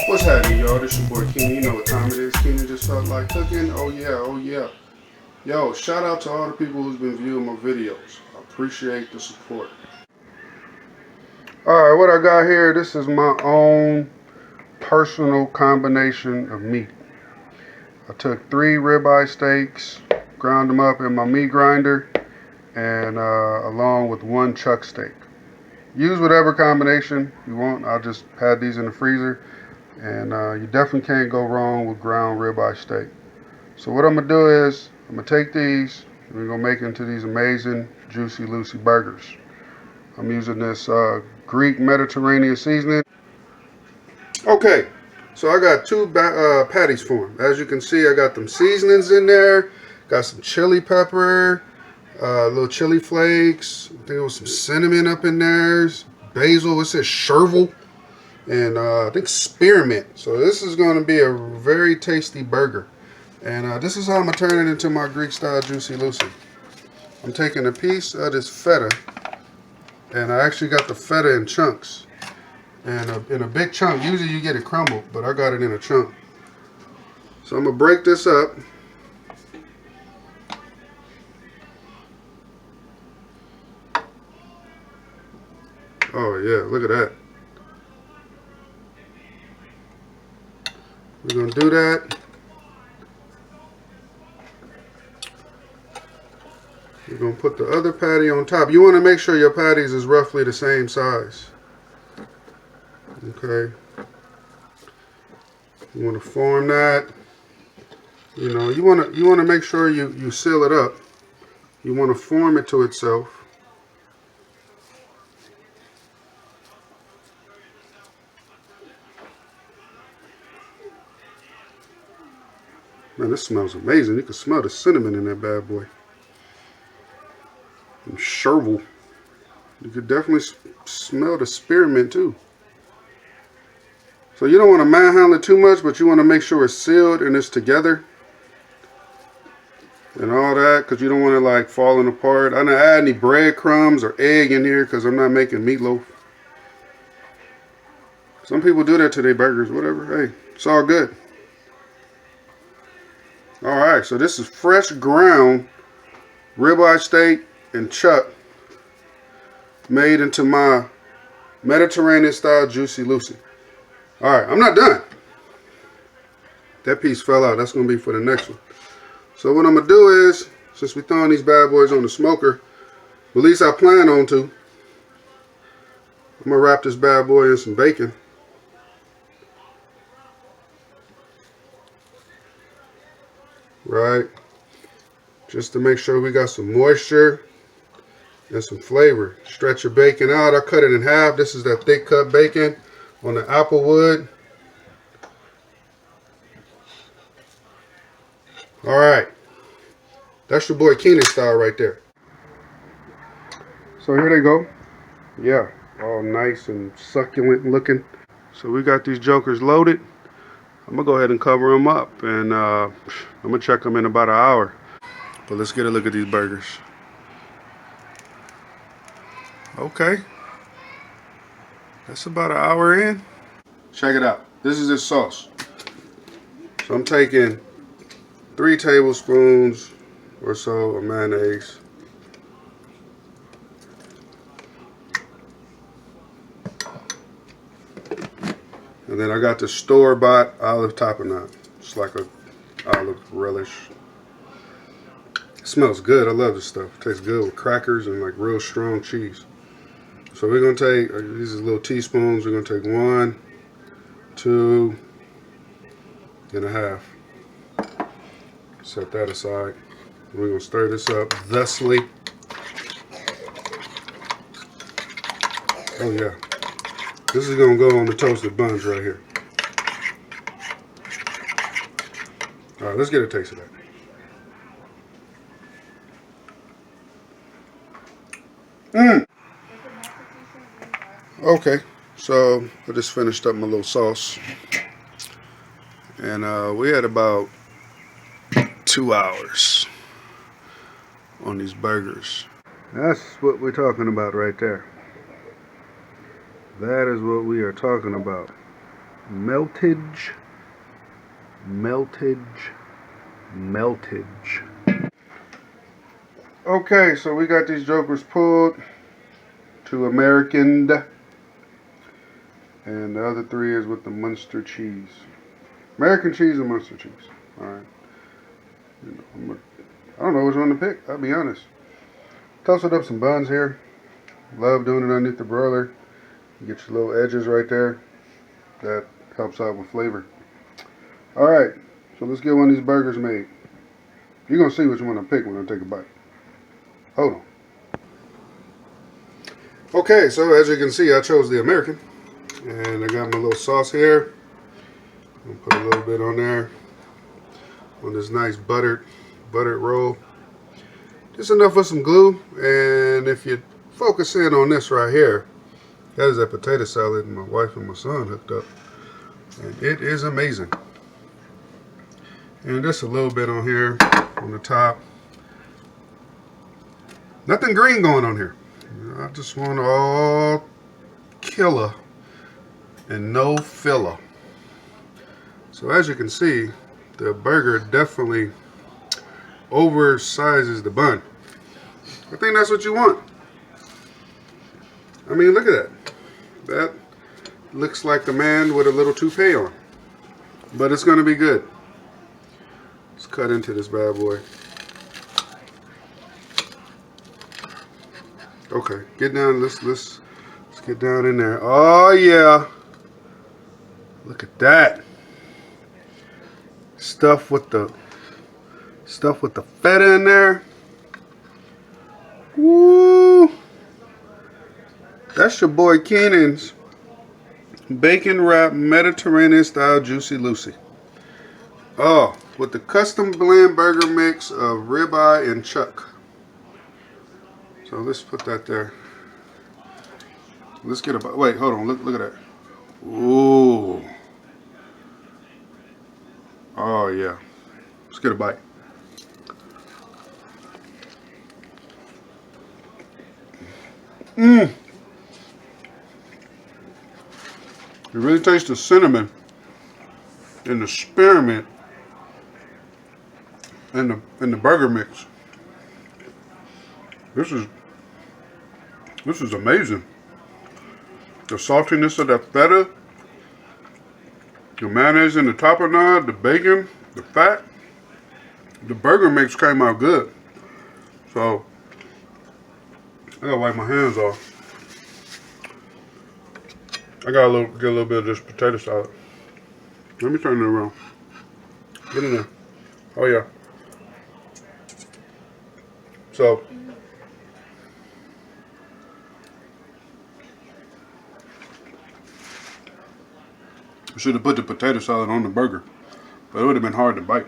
What's happening, y'all? This your boy Keenan. You know what time it is. Keenan just felt like cooking. Oh yeah, oh yeah. Yo, shout out to all the people who's been viewing my videos. I appreciate the support. Alright, what I got here, this is my own personal combination of meat. I took 3 ribeye steaks, ground them up in my meat grinder, and along with 1 chuck steak. Use whatever combination you want. I just had these in the freezer. And you definitely can't go wrong with ground ribeye steak. So what I'm going to do is, I'm going to take these, and we're going to make into these amazing, juicy, Lucy burgers. I'm using this Greek Mediterranean seasoning. Okay, so I got 2 patties for them. As you can see, I got them seasonings in there. Got some chili pepper, little chili flakes. I think there was some cinnamon up in there. Basil, it says chervil. And I think spearmint. So this is going to be a very tasty burger. And this is how I'm going to turn it into my Greek style Juicy Lucy. I'm taking a piece of this feta. And I actually got the feta in chunks. And in a big chunk, usually you get it crumbled, but I got it in a chunk. So I'm going to break this up. Oh yeah, look at that. We're going to do that. We're going to put the other patty on top. You want to make sure your patties is roughly the same size. Okay. You want to form that. You know, you want to make sure you seal it up. You want to form it to itself. Man, this smells amazing. You can smell the cinnamon in that bad boy. And chervil. You could definitely smell the spearmint too. So you don't want to manhandle it too much, but you want to make sure it's sealed and it's together. And all that, because you don't want it like falling apart. I don't add any breadcrumbs or egg in here because I'm not making meatloaf. Some people do that to their burgers, whatever. Hey, it's all good. Alright, so this is fresh ground ribeye steak and chuck made into my Mediterranean style Juicy Lucy. Alright, I'm not done. That piece fell out. That's going to be for the next one. So what I'm going to do is, since we're throwing these bad boys on the smoker, at least I plan on to, I'm going to wrap this bad boy in some bacon. Right, just to make sure we got some moisture and some flavor. Stretch your bacon out. I cut it in half. This is that thick cut bacon on the applewood. All right, that's your boy Keenan style right there. So here they go. Yeah, all nice and succulent looking. So we got these jokers loaded. I'm going to go ahead and cover them up, and I'm going to check them in about an hour. But let's get a look at these burgers. Okay. That's about an hour in. Check it out. This is this sauce. So I'm taking 3 tablespoons or so of mayonnaise. And then I got the store-bought olive tapenade. It's like a olive relish. It smells good. I love this stuff. It tastes good with crackers and like real strong cheese. So we're going to take, these are little teaspoons. We're going to take 1, 2 and a half. Set that aside. We're going to stir this up thusly. Oh yeah. This is going to go on the toasted buns right here. All right, let's get a taste of that. Okay, so I just finished up my little sauce. And we had about 2 hours on these burgers. That's what we're talking about right there. That is what we are talking about. Meltage. Meltage. Meltage. Okay, so we got these jokers pulled to Americaned. And the other three is with the Muenster cheese. American cheese and Muenster cheese. Alright. I don't know which one to pick, I'll be honest. Toasted up some buns here. Love doing it underneath the broiler. You get your little edges right there. That helps out with flavor. Alright, so let's get one of these burgers made. You're going to see which one I pick when I take a bite. Hold on. Okay, so as you can see, I chose the American. And I got my little sauce here. I'll put a little bit on there. On this nice buttered roll. Just enough for some glue. And if you focus in on this right here, that is that potato salad my wife and my son hooked up. And it is amazing. And just a little bit on here on the top. Nothing green going on here. I just want all killer and no filler. So as you can see, the burger definitely oversizes the bun. I think that's what you want. I mean, look at that. That looks like the man with a little toupee on. But it's going to be good. Let's cut into this bad boy. Okay, get down. Let's get down in there. Oh yeah. Look at that. Stuff with the feta in there. Woo! That's your boy Keenan's bacon wrapped Mediterranean style Juicy Lucy. Oh, with the custom blend burger mix of ribeye and chuck. So let's put that there. Let's get a bite. Wait, hold on. Look at that. Ooh. Oh yeah. Let's get a bite. Mmm. You really taste the cinnamon and the spearmint and the burger mix. This is amazing. The saltiness of that feta, the mayonnaise and the tapenade, the bacon, the fat. The burger mix came out good. So I gotta wipe my hands off. I gotta get a little bit of this potato salad. Let me turn it around. Get in there. Oh yeah. So I should have put the potato salad on the burger, but it would have been hard to bite.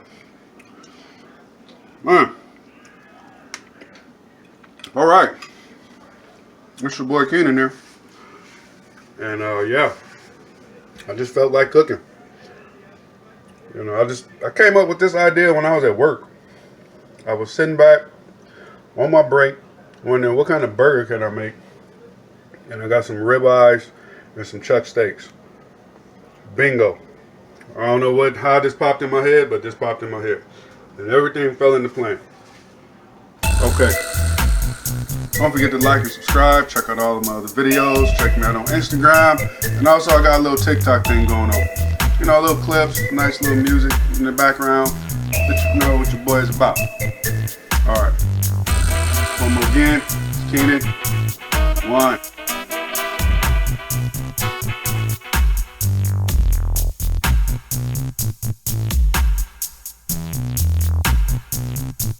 Man. All right. It's your boy Keenan here. And yeah, I just felt like cooking. You know, I came up with this idea when I was at work. I was sitting back on my break, wondering what kind of burger can I make. And I got some ribeyes and some chuck steaks. Bingo. I don't know how this popped in my head, but this popped in my head. And everything fell into plan. Okay. Don't forget to like and subscribe. Check out all of my other videos. Check me out on Instagram. And also I got a little TikTok thing going on. You know, little clips, nice little music in the background. Let you know what your boy is about. Alright. One more again. Keenan. One.